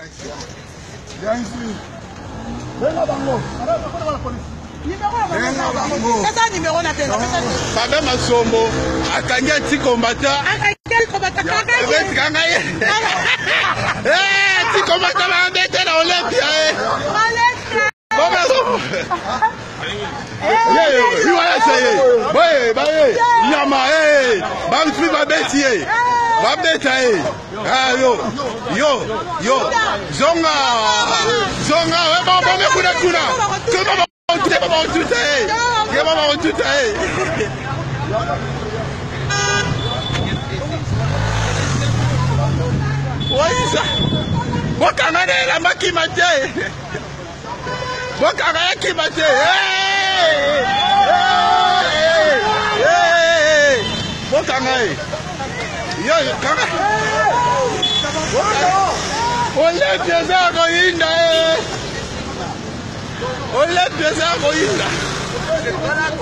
Viens ici. Venga bango. C'est un numéro national. Baba Masombo, akangi anti combattant. Quel combattant? Anti combattant va embêter dans Olympia. Voilà, ça y est. Oui, bah, Yama, Bangfi va bêtier. Va bêtier. Ah, yo, Zonga, ouais, bon, kuna.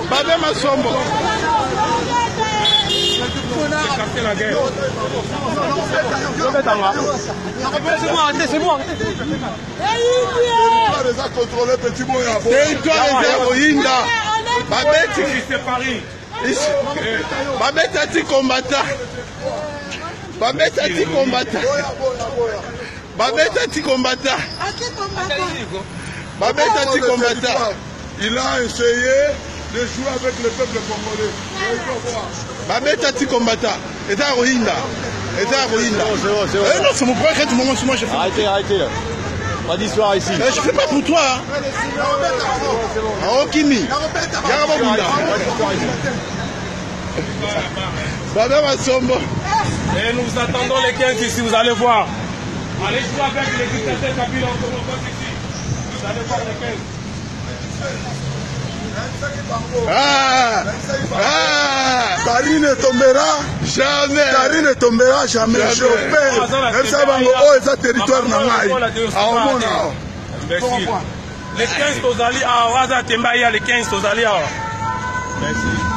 Baba Masombo. C'est moi. Les a contrôlé petit moyen. Territoire réserve au Yinda. Babette anti combattant. Babette anti combattant. Babette anti combattant. Babette anti combattant. Il a essayé de jouer avec le peuple congolais. Babette anti combattant. Et ça Rohinda. Et ça Rohinda. Non, c'est mon premier tout moment. Moi je fais. Arrêtez là. Pas d'histoire ici. Je fais pas pour toi. Okimi. Baba Masombo. Et nous vous attendons les 15 ici, vous allez voir. Allez jouer avec les dictateurs Kabila en Congo ici. Vous allez voir les 15. Karine tombera jamais. Karine tombera jamais. Je paie. Même ça, oh, c'est territoire nangai. Les 15 Tozali, les 15 Tozali. Merci.